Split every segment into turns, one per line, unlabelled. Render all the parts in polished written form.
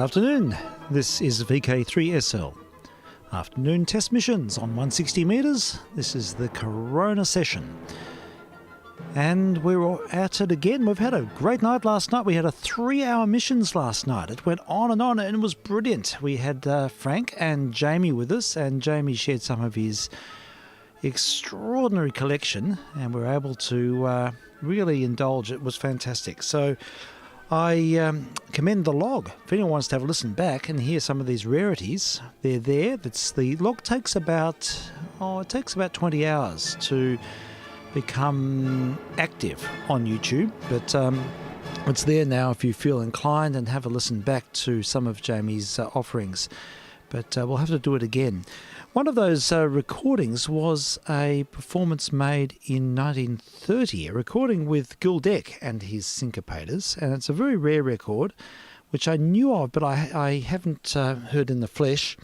afternoon. This is vk3sl. Afternoon test missions on 160 metres. This is the Corona session. And we're at it again. We've had a great night last night. We had a 3-hour missions last night. It went on and it was brilliant. We had Frank and Jamie with us, and Jamie shared some of his extraordinary collection, and we were able to really indulge. It was fantastic. So I commend the log. If anyone wants to have a listen back and hear some of these rarities, they're there. The log takes about 20 hours to become active on YouTube, but it's there now if you feel inclined, and have a listen back to some of Jamie's offerings. But we'll have to do it again. One of those recordings was a performance made in 1930, a recording with Gildeck and his syncopators, and it's a very rare record, which I knew of, but I haven't heard in the flesh.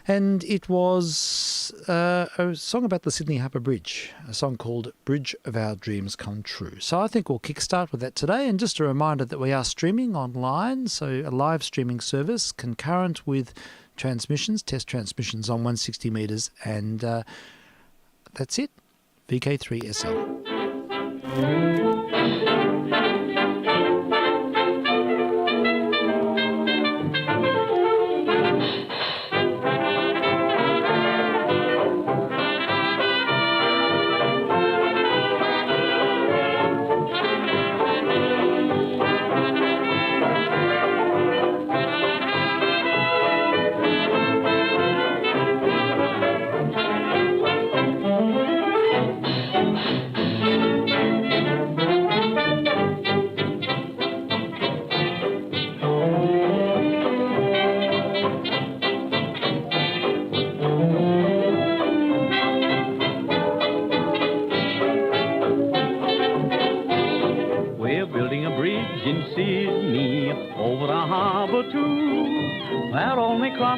And it was a song about the Sydney Harbour Bridge, a song called Bridge of Our Dreams Come True. So I think we'll kickstart with that today. And just a reminder that we are streaming online, so a live streaming service concurrent with transmissions, test transmissions on 160 metres. And that's it, vk3sl.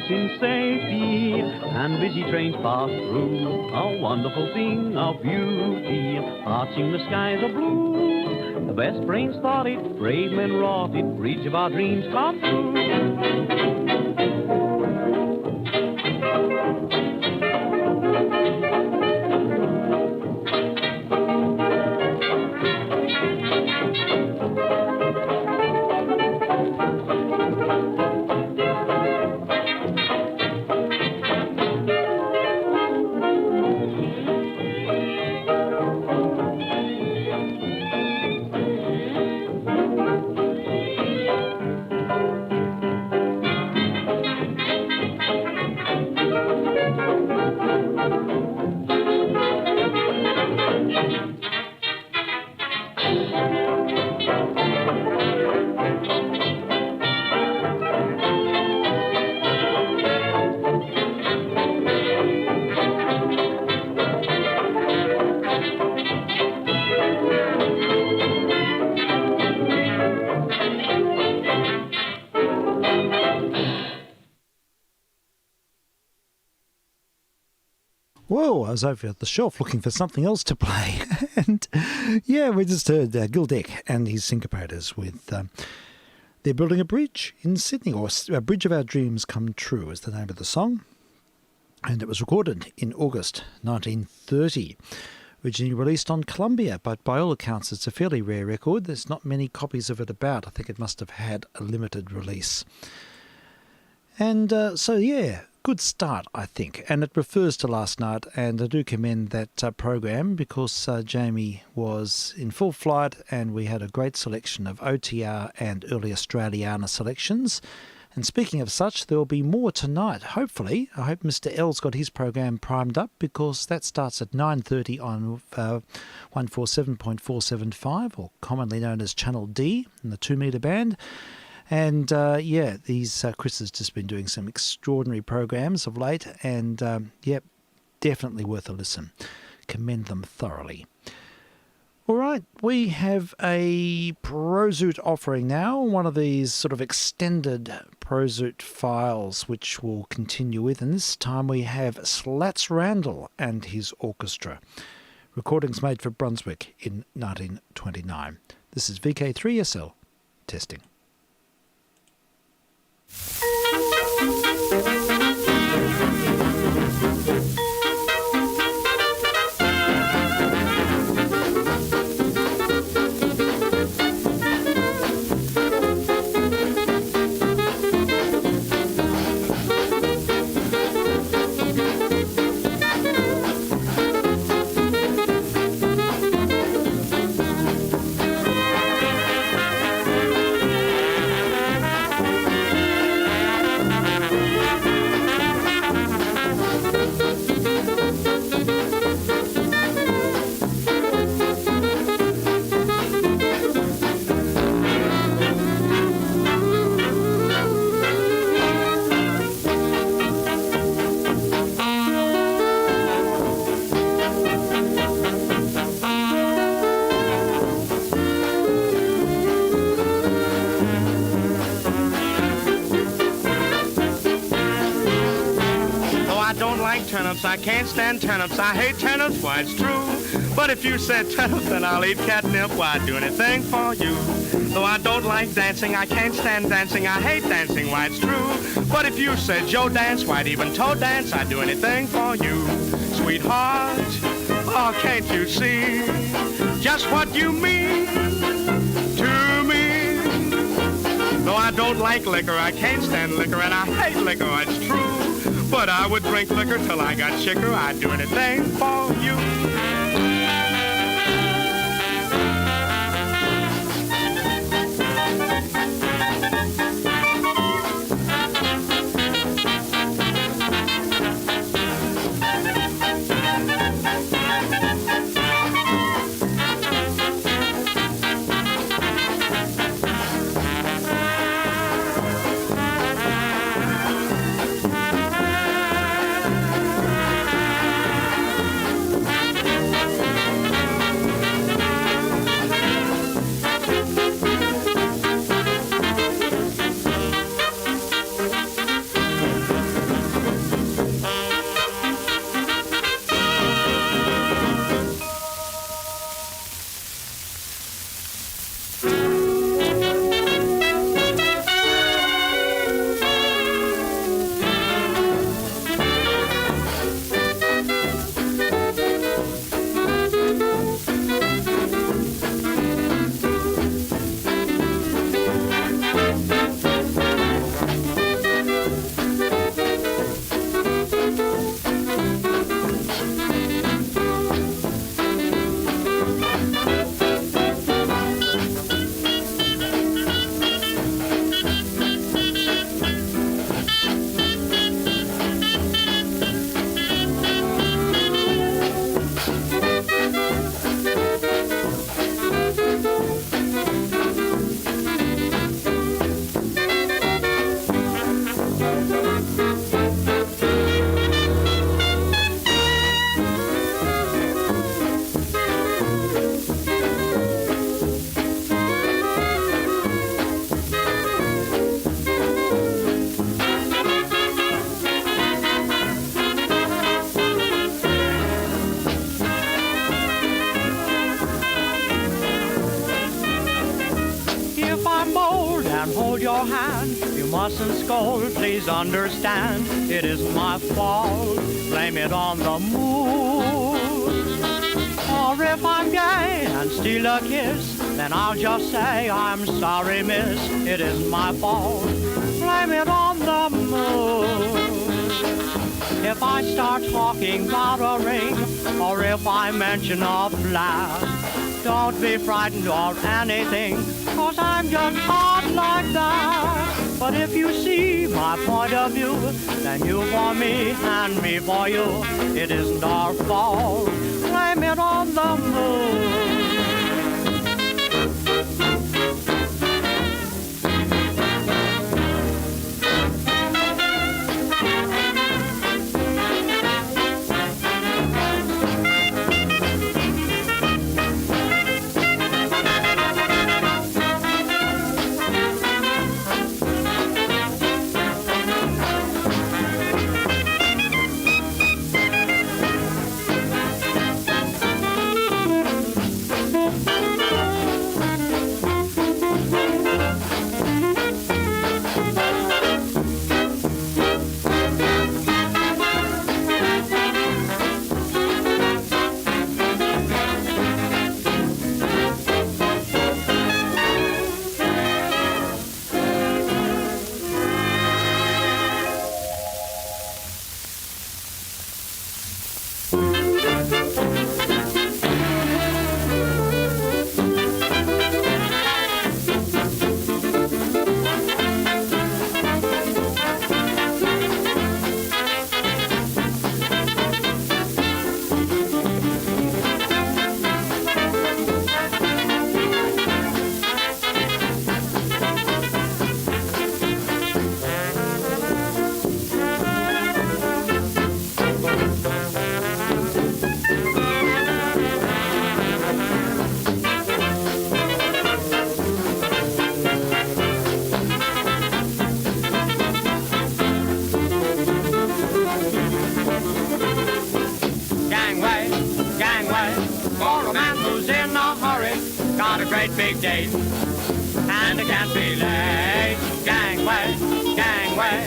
In safety, and busy trains pass through. A wonderful thing of beauty, arching the skies of blue. The best brains thought it, brave men wrought it, bridge of our dreams come true.
Whoa, I was over at the shelf looking for something else to play. And yeah, we just heard Gildeck and his syncopators with They're Building a Bridge in Sydney, or A Bridge of Our Dreams Come True is the name of the song. And it was recorded in August 1930. Originally released on Columbia, but by all accounts it's a fairly rare record. There's not many copies of it about. I think it must have had a limited release. And so yeah, good start, I think, and it refers to last night, and I do commend that program, because Jamie was in full flight, and we had a great selection of OTR and early Australiana selections. And speaking of such, there will be more tonight, hopefully. I hope Mr. L's got his program primed up, because that starts at 9:30 on 147.475, or commonly known as Channel D in the 2-metre band. And Chris has just been doing some extraordinary programs of late, and definitely worth a listen. Commend them thoroughly. All right, we have a ProZoot offering now, one of these sort of extended ProZoot files which we'll continue with, and this time we have Slats Randall and his orchestra. Recordings made for Brunswick in 1929. This is VK3SL testing.
Turnips, I can't stand turnips. I hate turnips, why it's true. But if you said turnips, then I'll eat catnip. Why I'd do anything for you. Though I don't like dancing, I can't stand dancing. I hate dancing, why it's true. But if you said Joe dance, why'd even toe dance. I'd do anything for you. Sweetheart, oh, can't you see just what you mean to me? Though I don't like liquor, I can't stand liquor, and I hate liquor, it's true. But I would drink liquor till I got chicker. I'd do anything for you.
your hand. You mustn't scold, please understand. It isn't my fault, blame it on the mood. Or if I'm gay and steal a kiss, then I'll just say, I'm sorry, miss, it isn't my fault, blame it on the mood. If I start talking about a ring, or if I mention a flash, don't be frightened or anything, 'cause I'm just hot like that. But if you see my point of view, then you for me and me for you. It isn't our fault, blame it on the moon.
great big date, and I can't be late. Gangway, gangway,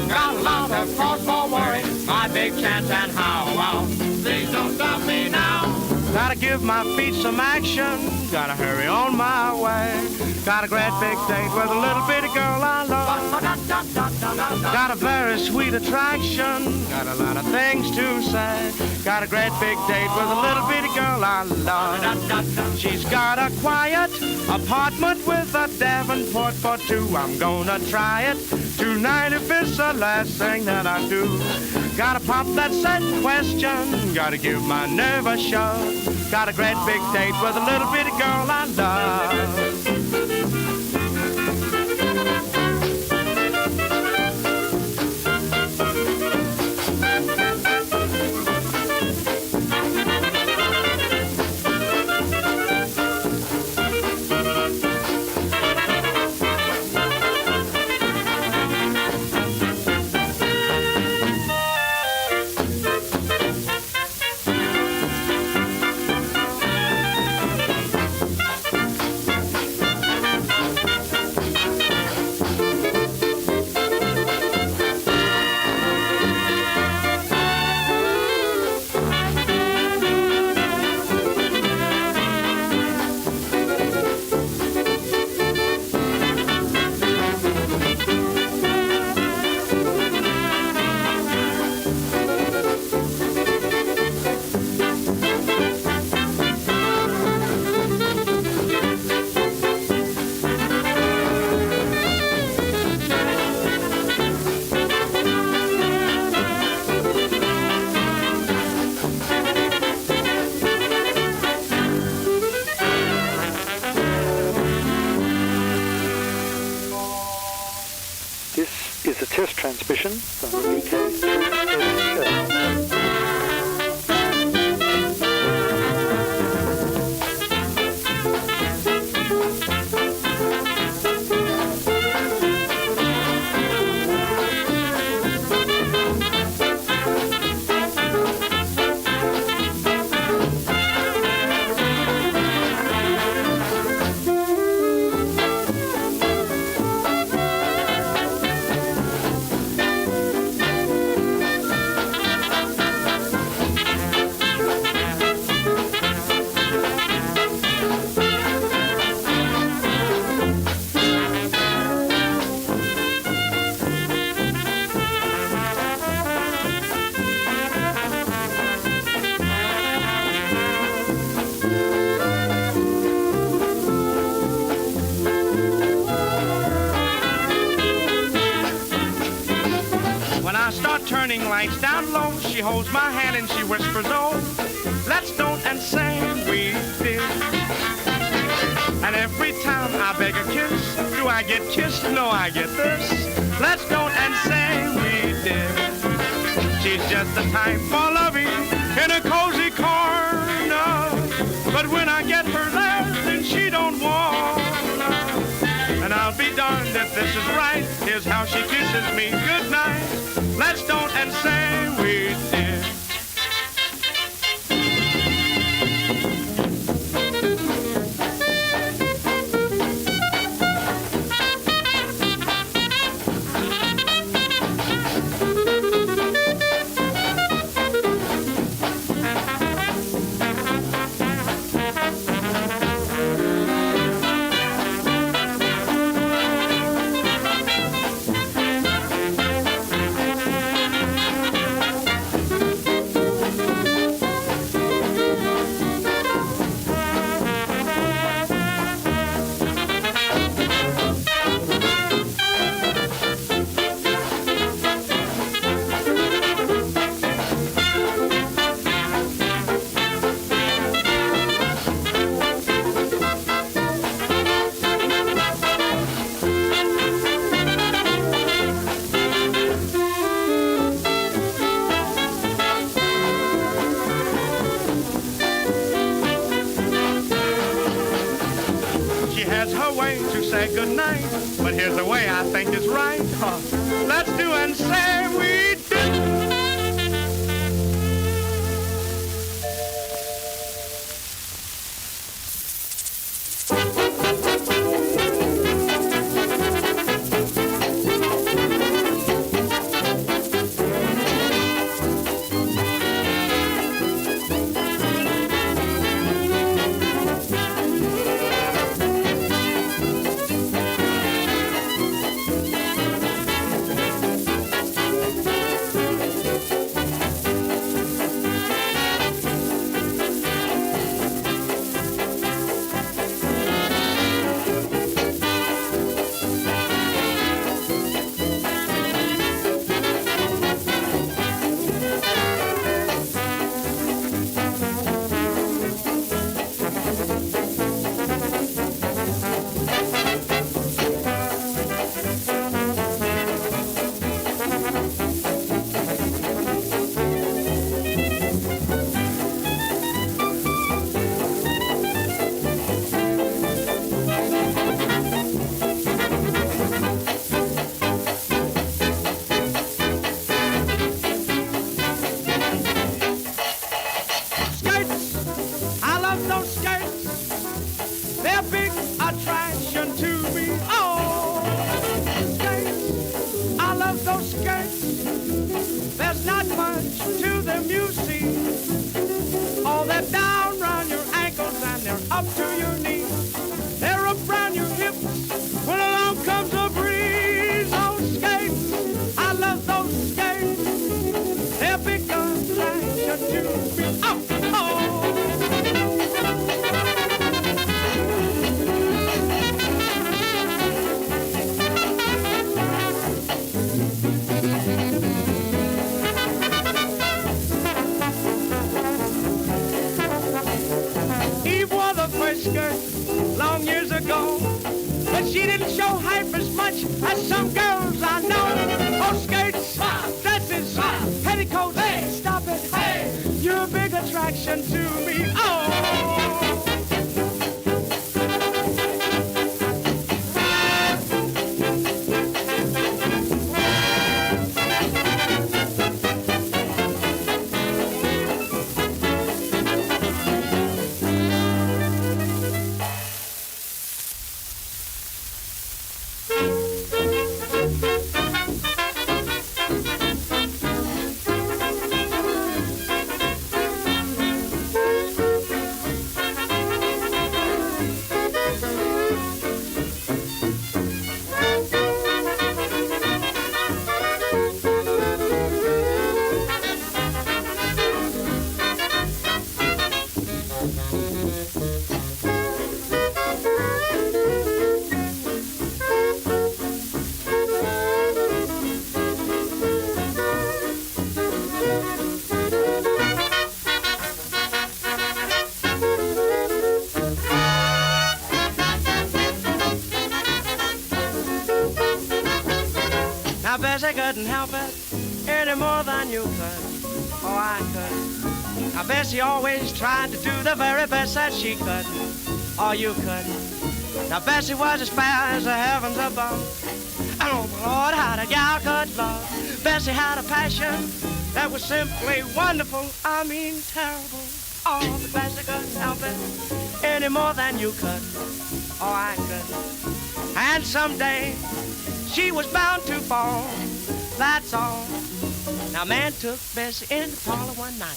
got a lot of cause for worry. My big chance and how, wow, please don't stop me now. Gotta give my feet some action, gotta hurry on my way. Got a great big date with a little bitty girl I love. Got a very sweet attraction, got a lot of things to say. Got a great big date with a little bitty girl I love. She's got a quiet apartment with a Davenport for two. I'm gonna try it tonight if it's the last thing that I do. Gotta pop that set question, gotta give my nerve a shove. Got a great big date with a little bitty girl I love.
This is a test transmission from the vk3sl.
Turning lights down low, she holds my hand and she whispers, oh, let's don't and say we did. And every time I beg a kiss, do I get kissed? No, I get this. Let's don't and say we did. She's just the type for loving in a cozy corner. But when I get her there, then she don't wanna. And I'll be darned if this is right. Here's how she kisses me goodnight. Let's don't and say we did. Say goodnight, but here's the way I think is right. Let's do and say we did. There's not much to them, you see. Oh, they're down round your ankles and they're up to your knees. They're up round your hips when along comes a breeze. Those skates, I love those skates. They're big attraction to me. Oh, oh. Skirt long years ago, but she didn't show hype as much as some girls I know. Oh, skirts, dresses, petticoats, hey, stop it, hey, you're a big attraction to me. Oh. Now, Bessie couldn't help it any more than you could. Oh, I could. Now, Bessie always tried to do the very best that she could. Oh, you could. Now, Bessie was as fair as the heavens above. Oh, my Lord, how the gal could love. Bessie had a passion that was simply wonderful. I mean, terrible. Oh, but Bessie couldn't help it any more than you could. Oh, I could. And someday she was bound to fall, that's all. Now, man took Bessie in the parlor one night.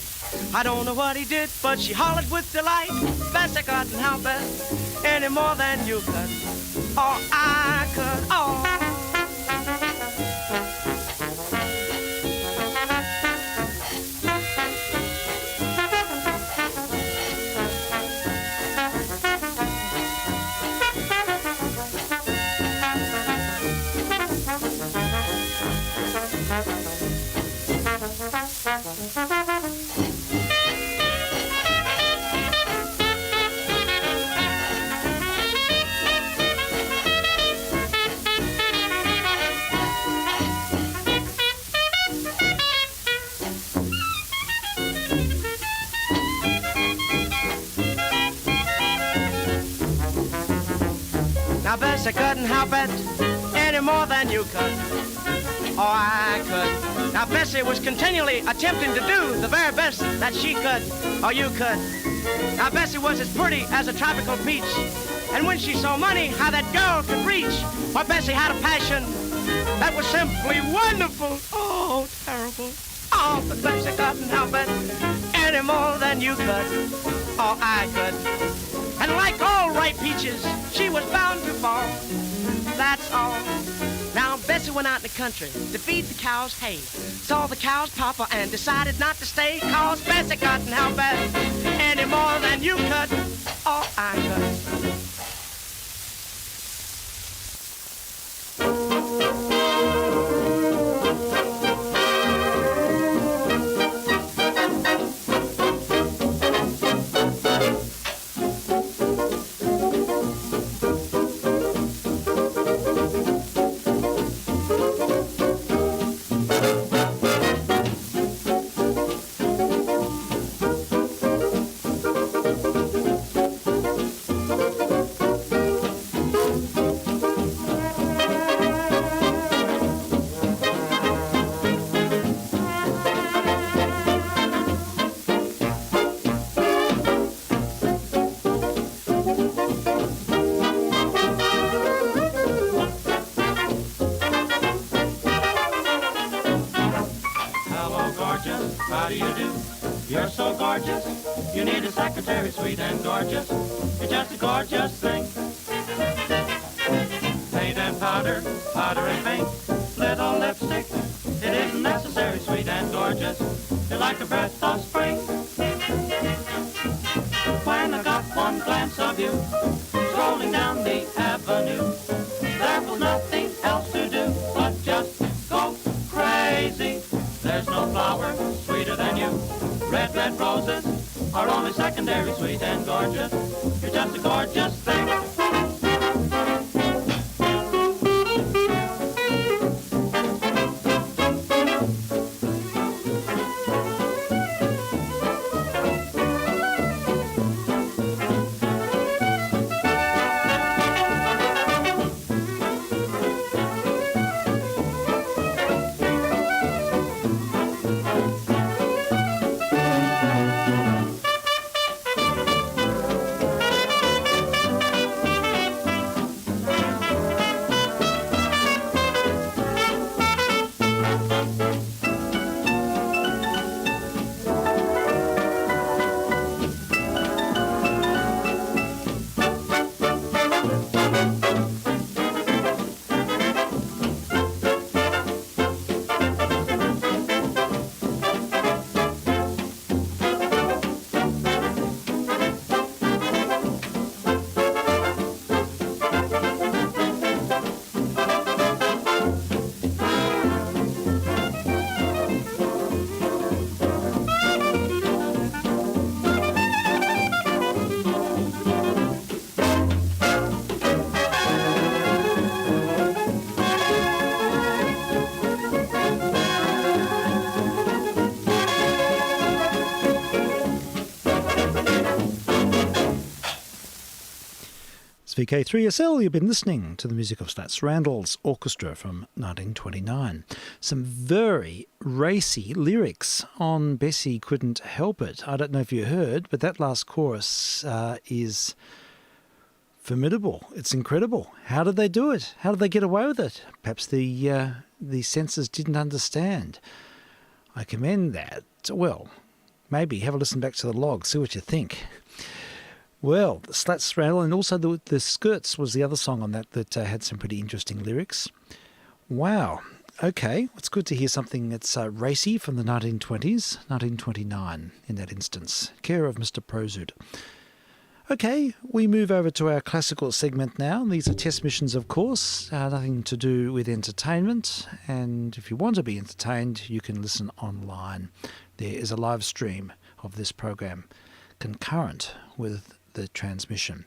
I don't know what he did, but she hollered with delight. Bessie couldn't help it any more than you could. Oh, I could, oh. Now, Bessie couldn't help it any more than you could. Oh, I could. Now, Bessie was continually attempting to do the very best that she could, or you could. Now, Bessie was as pretty as a tropical peach. And when she saw money, how that girl could reach. Why, Bessie had a passion that was simply wonderful. Oh, terrible. Oh, but Bessie couldn't help it any more than you could. Oh, I could. And like all ripe peaches, she was bound to fall. That's all. Now, Bessie went out in the country to feed the cows hay. Saw the cows papa and decided not to stay. Cause Bessie couldn't help it any more than you could. Oh, I could.
Hello, gorgeous, how do you do? You're so gorgeous, you need a secretary, sweet and gorgeous. You're just a gorgeous thing. Paint and powder, powder and paint, little lipstick, it isn't necessary, sweet and gorgeous. You're like a breath of spring. When I got one glance of you, strolling down the avenue, there was nothing else to do but just go crazy. There's no flower sweeter than you. Red, red roses are only secondary, sweet and gorgeous. You're just a gorgeous thing.
vk3sl, you've been listening to the music of Slats Randall's Orchestra from 1929. Some very racy lyrics on Bessie Couldn't Help It. I don't know if you heard, but that last chorus is formidable. It's incredible. How did they do it? How did they get away with it? Perhaps the censors didn't understand. I commend that. Well, maybe have a listen back to the log, see what you think. Well, the Slats Rattle, and also the Skirts was the other song on that had some pretty interesting lyrics. Wow. Okay, it's good to hear something that's racy from the 1920s, 1929 in that instance. Care of Mr. Prozud. Okay, we move over to our classical segment now. These are test missions, of course, nothing to do with entertainment. And if you want to be entertained, you can listen online. There is a live stream of this program concurrent with the transmission.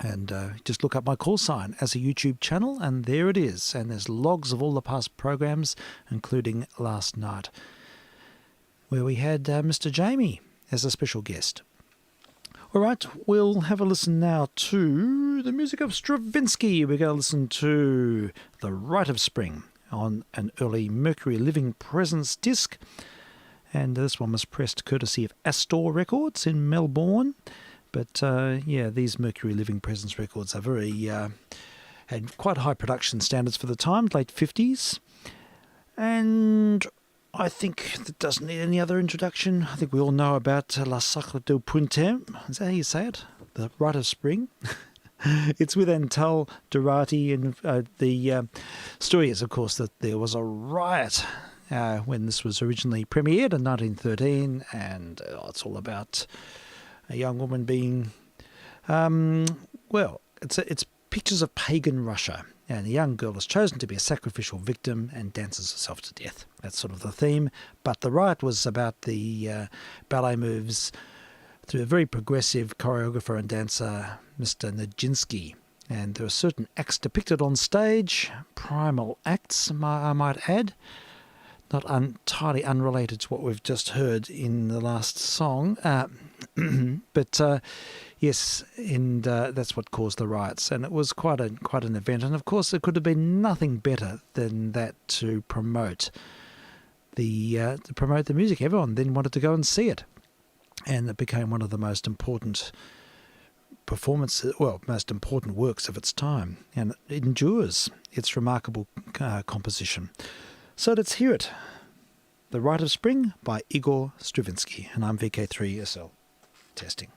And just look up my call sign as a YouTube channel, and there it is. And there's logs of all the past programs, including last night, where we had Mr. Jamie as a special guest. All right, we'll have a listen now to the music of Stravinsky. We're going to listen to The Rite of Spring on an early Mercury Living Presence disc. And this one was pressed courtesy of Astor Records in Melbourne. But yeah, these Mercury Living Presence records are very, had quite high production standards for the time, late 50s. And I think that doesn't need any other introduction. I think we all know about La Sacre del Printemps. Is that how you say it? The Rite of Spring. It's with Antal Durati, and the story is, of course, that there was a riot when this was originally premiered in 1913, and it's all about a young woman being, well, it's pictures of pagan Russia, and a young girl is chosen to be a sacrificial victim and dances herself to death. That's sort of the theme. But the riot was about the ballet moves through a very progressive choreographer and dancer, Mr. Nijinsky. And there are certain acts depicted on stage, primal acts, I might add, not entirely unrelated to what we've just heard in the last song. But yes, and that's what caused the riots, and it was quite an event. And of course, it could have been nothing better than that to promote the music. Everyone then wanted to go and see it, and it became one of the most important most important works of its time, and it endures its remarkable composition. So let's hear it. The Rite of Spring by Igor Stravinsky, and I'm vk3sl. Testing.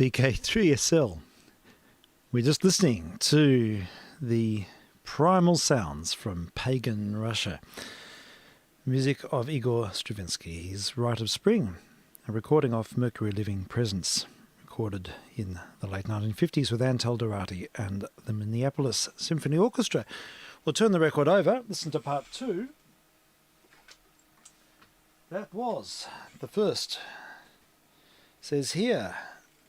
vk3sl. We're just listening to the primal sounds from pagan Russia. Music of Igor Stravinsky. His Rite of Spring, a recording of Mercury Living Presence, recorded in the late 1950s with Antal Dorati and the Minneapolis Symphony Orchestra. We'll turn the record over, listen to part 2. That was the first. It says here,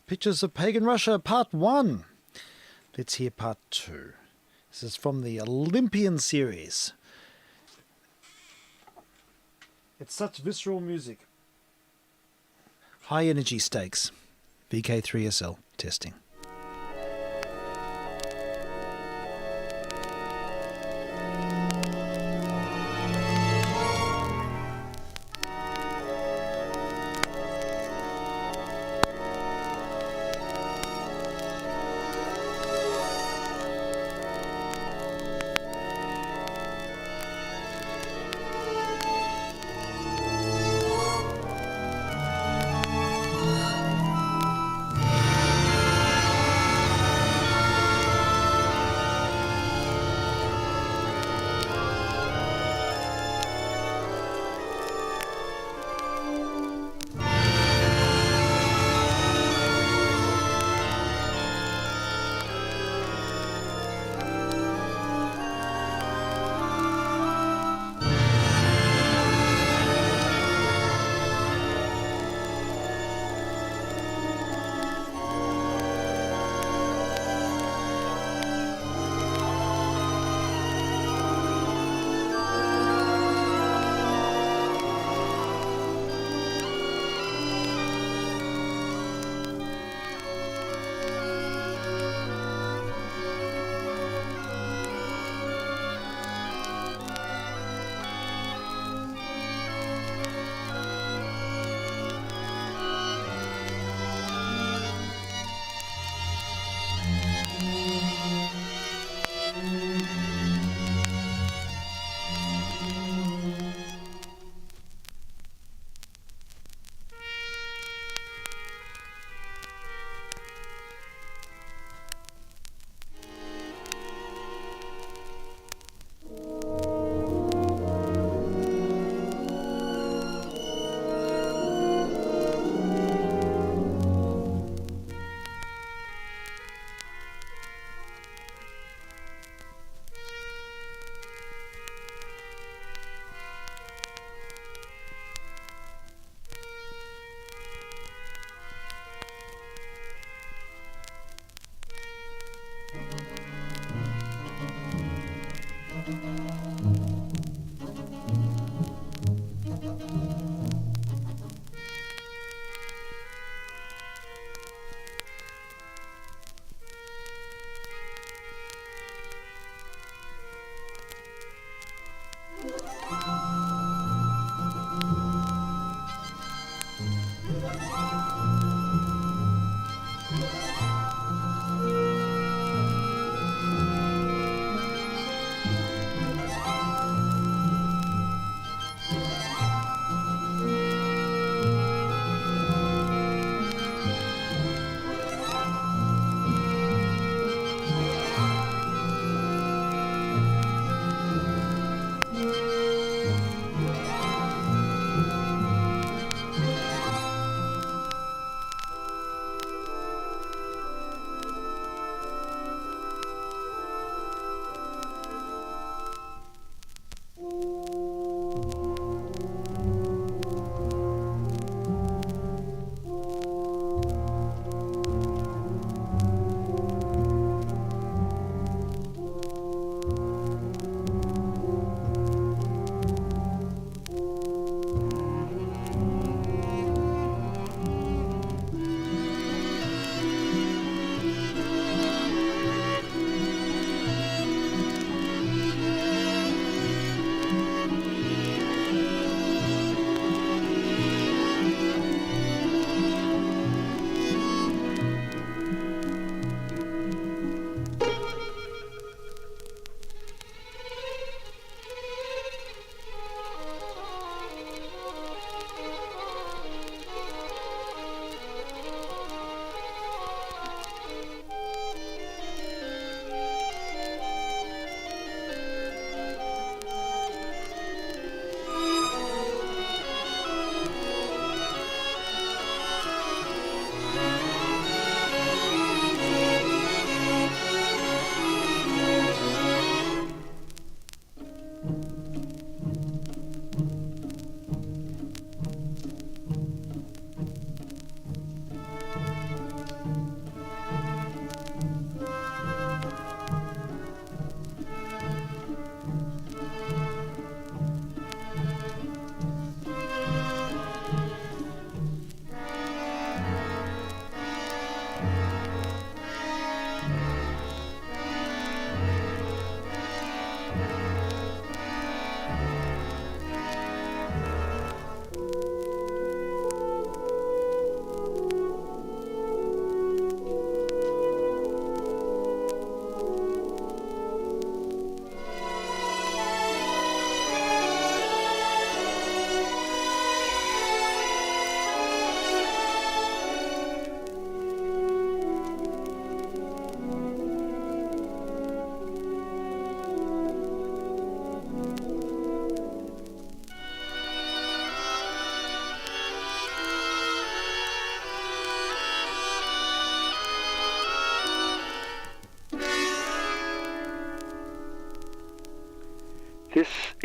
Pictures of Pagan Russia, part 1. Let's hear part 2. This is from the Olympian series. It's such visceral music. High energy stakes. vk3sl testing.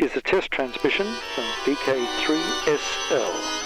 is a test transmission from vk3sl.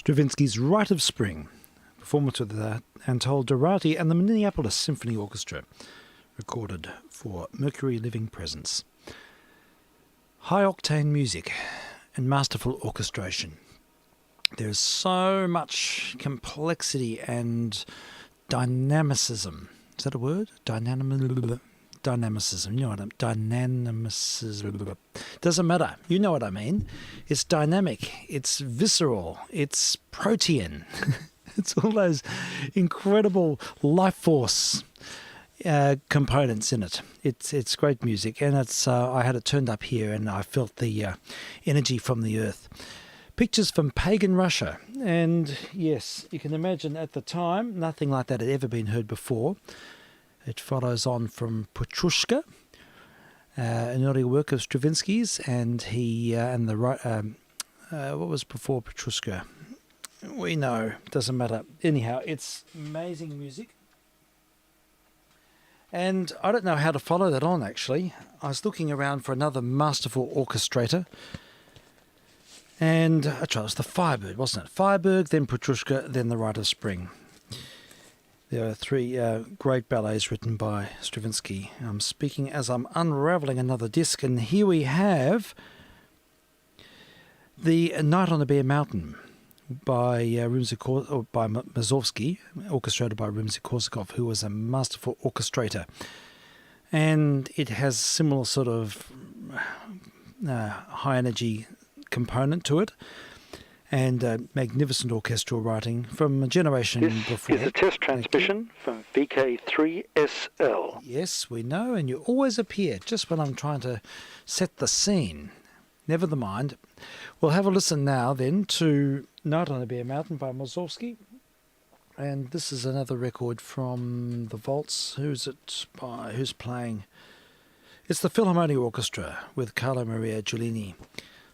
Stravinsky's Rite of Spring, performance with the Anatole Dorati and the Minneapolis Symphony Orchestra, recorded for Mercury Living Presence. High-octane music and masterful orchestration. There's so much complexity and dynamicism. Is that a word? Dynamicism. You know what I mean? Dynamicism. Doesn't matter. You know what I mean. It's dynamic. It's visceral. It's protean. It's all those incredible life force components in it. It's great music, and it's I had it turned up here, and I felt the energy from the earth. Pictures from pagan Russia, and yes, you can imagine at the time nothing like that had ever been heard before. It follows on from Petrushka, an early work of Stravinsky's, and what was before Petrushka? We know, doesn't matter. Anyhow, it's amazing music. And I don't know how to follow that on, actually. I was looking around for another masterful orchestrator. And I tried, it was the Firebird, wasn't it? Firebird, then Petrushka, then the Rite of Spring. There are three great ballets written by Stravinsky. I'm speaking as I'm unravelling another disc, and here we have The Night on the Bare Mountain by Mussorgsky, orchestrated by Rimsky-Korsakov, who was a masterful orchestrator. And it has similar sort of high energy component to it, and magnificent orchestral writing from a generation before.
This is a test transmission from vk3sl.
Yes, we know, and you always appear just when I'm trying to set the scene. Never the mind. We'll have a listen now then to Night on the Bare Mountain by Mussorgsky. And this is another record from the Vaults. Who's it by? Who's playing? It's the Philharmonic Orchestra with Carlo Maria Giulini.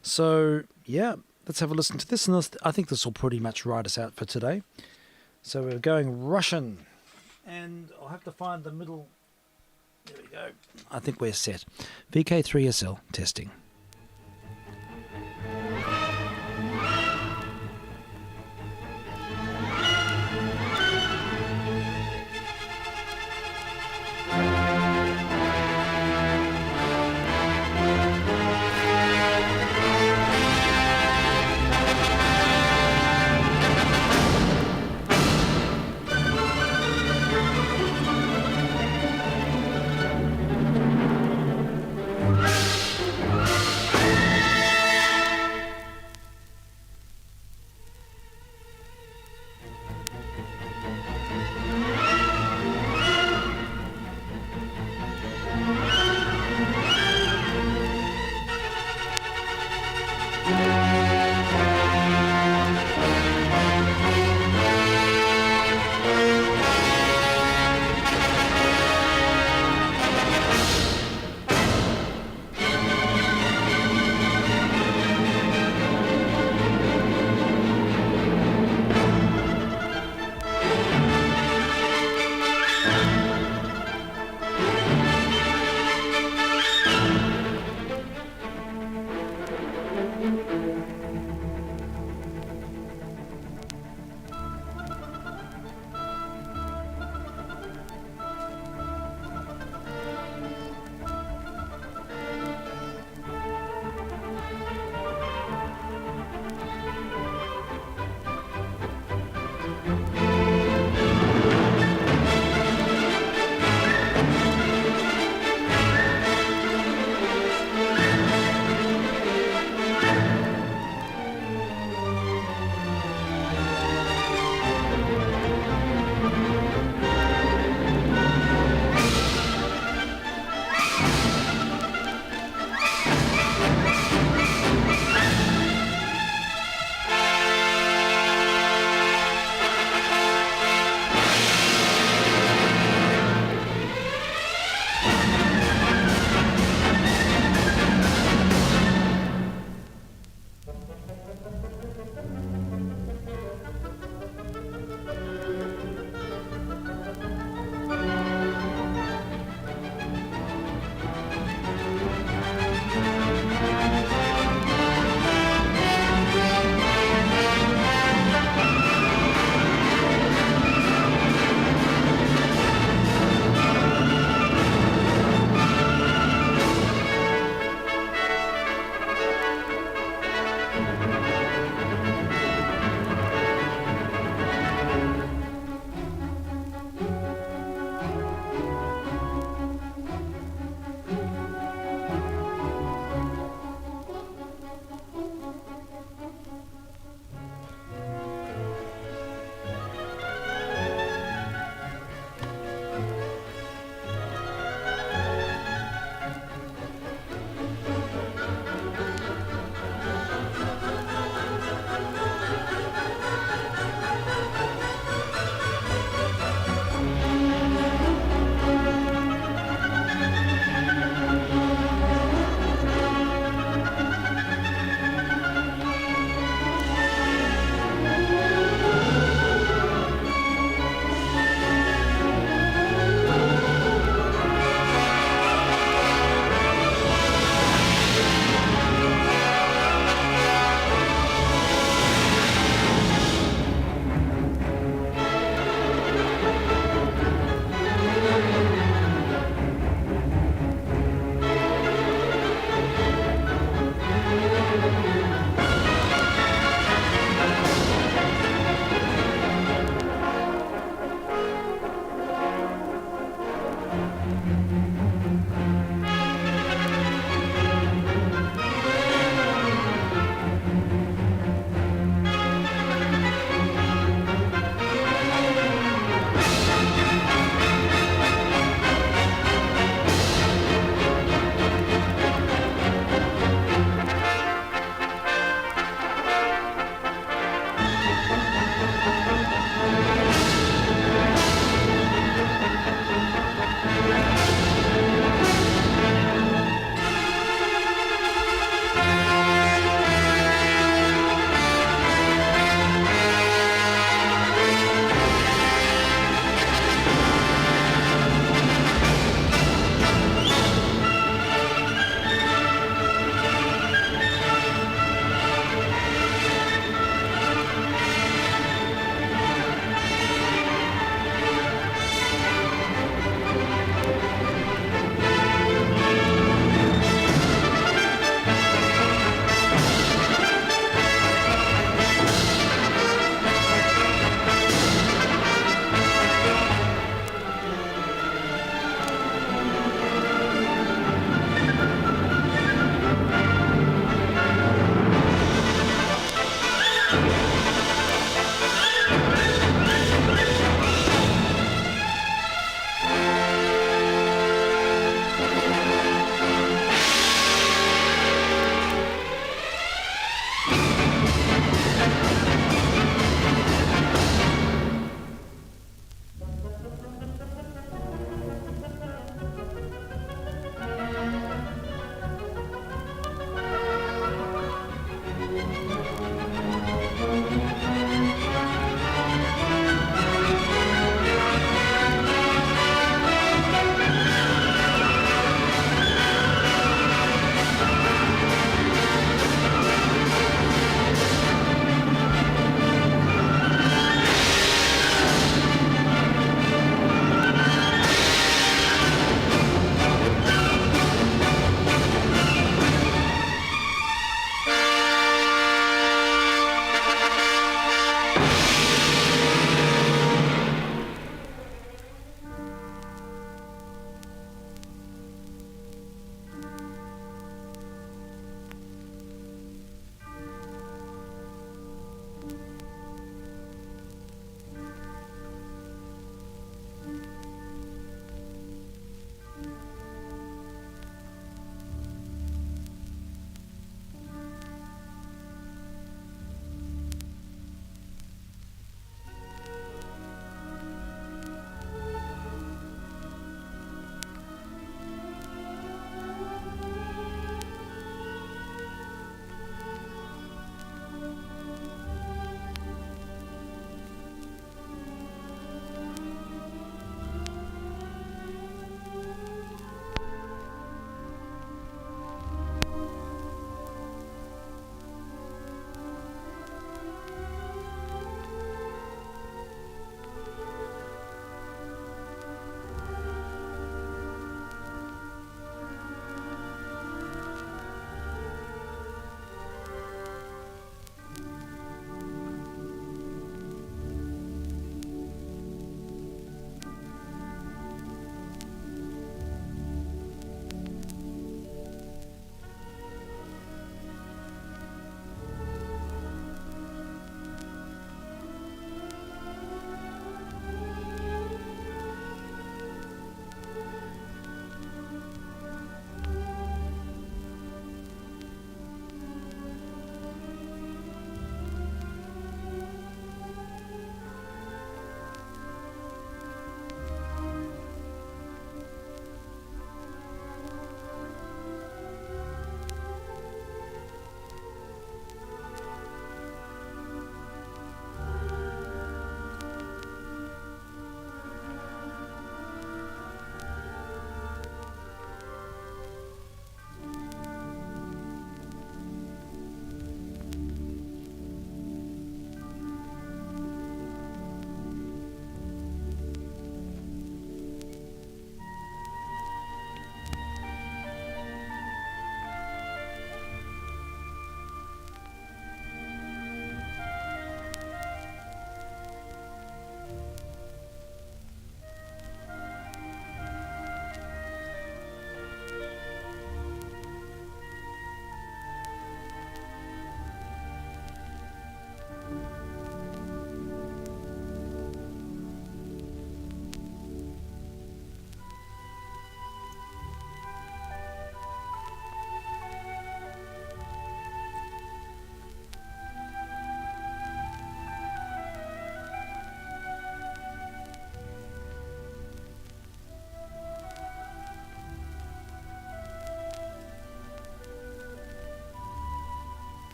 So, yeah, let's have a listen to this. And I think this will pretty much ride us out for today. So we're going Russian. And I'll have to find the middle. There we go. I think we're set. VK3SL testing.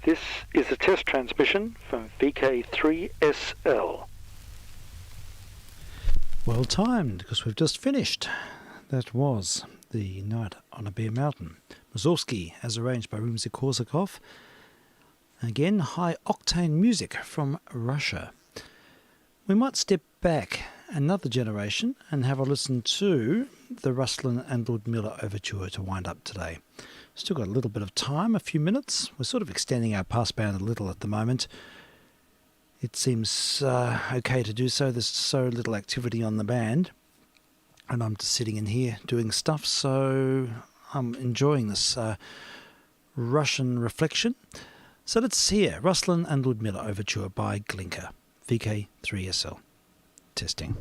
This is a test transmission from vk3sl.
Well timed, because we've just finished. That was The Night on a Bare Mountain. Mussorgsky, as arranged by Rimsky-Korsakov. Again, high-octane music from Russia. We might step back another generation and have a listen to the Ruslan and Ludmilla Overture to wind up today. Still got a little bit of time, a few minutes. We're sort of extending our passband a little at the moment. It seems okay to do so. There's so little activity on the band. And I'm just sitting in here doing stuff, so I'm enjoying this Russian reflection. So let's hear Ruslan and Ludmilla Overture by Glinka, vk3sl. Testing.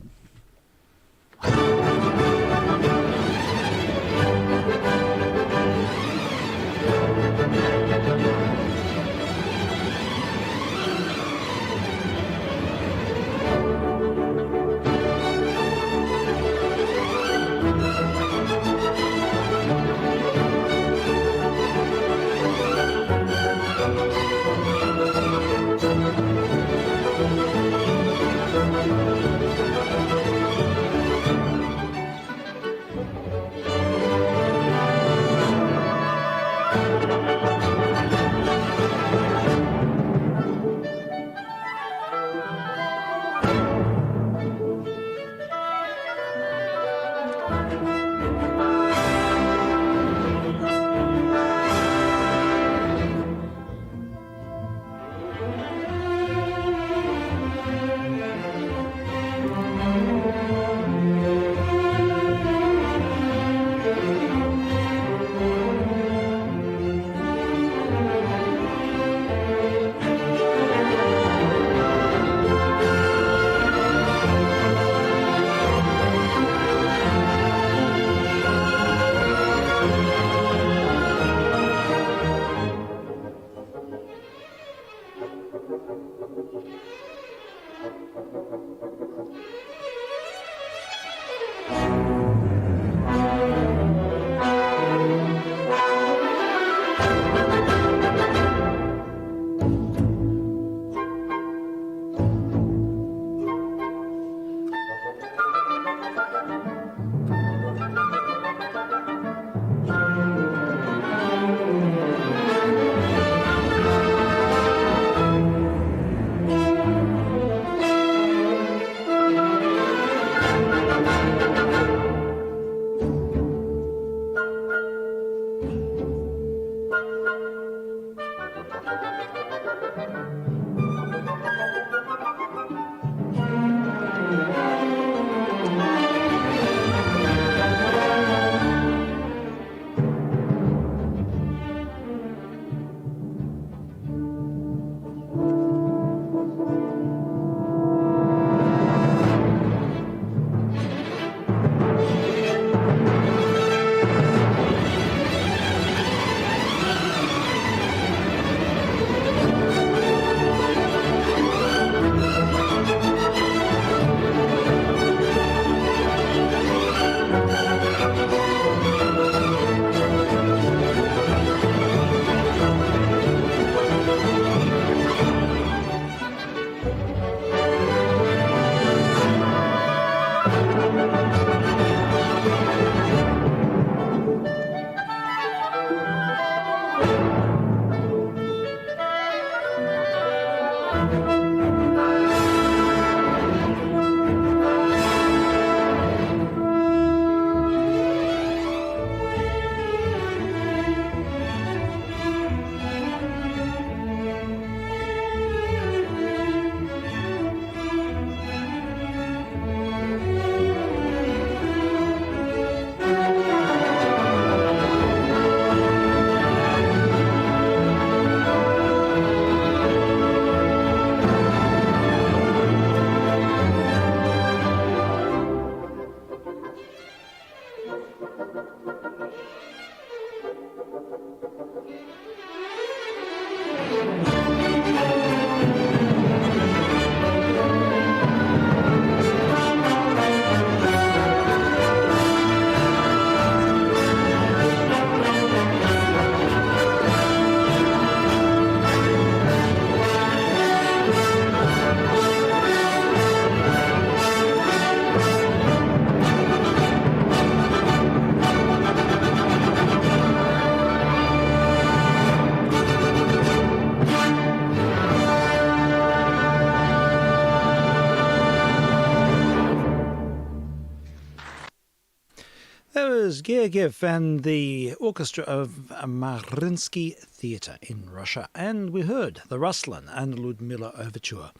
Gergiev and the orchestra of Mariinsky Theatre in Russia. And we heard the Ruslan and Ludmilla Overture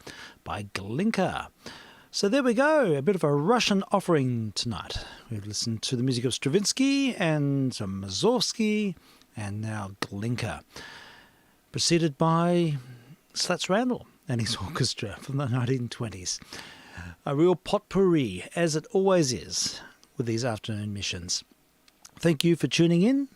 by Glinka. So there we go, a bit of a Russian offering tonight. We've listened to the music of Stravinsky and Mussorgsky and now Glinka, preceded by Slats Randall and his orchestra from the 1920s. A real potpourri, as it always is with these afternoon missions. Thank you for tuning in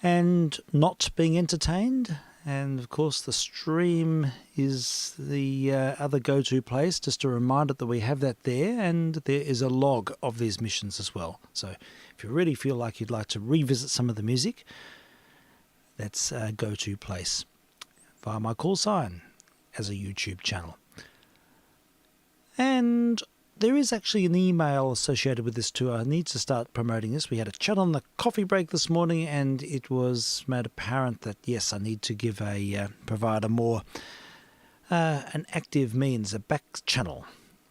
and not being entertained. And of course the stream is the other go-to place. Just a reminder that we have that there, and there is a log of these missions as well. So if you really feel like you'd like to revisit some of the music, that's a go-to place via my call sign as a YouTube channel. And there is actually an email associated with this too. I need to start promoting this. We had a chat on the coffee break this morning, and it was made apparent that yes, I need to give provide a more an active means, a back channel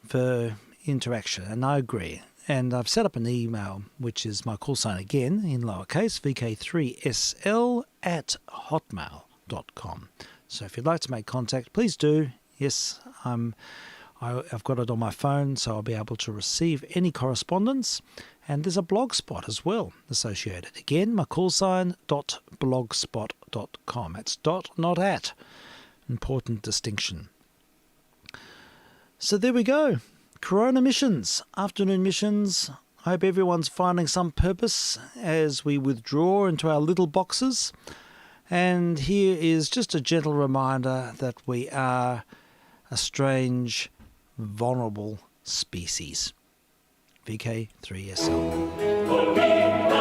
for interaction, and I agree. And I've set up an email, which is my call sign again in lowercase, vk3sl@hotmail.com. So if you'd like to make contact, please do. Yes, I've got it on my phone, so I'll be able to receive any correspondence. And there's a blog spot as well associated. Again, my call sign .blogspot.com. It's dot, not at. Important distinction. So there we go. Corona missions, afternoon missions. I hope everyone's finding some purpose as we withdraw into our little boxes. And here is just a gentle reminder that we are a strange, vulnerable species. vk3sl.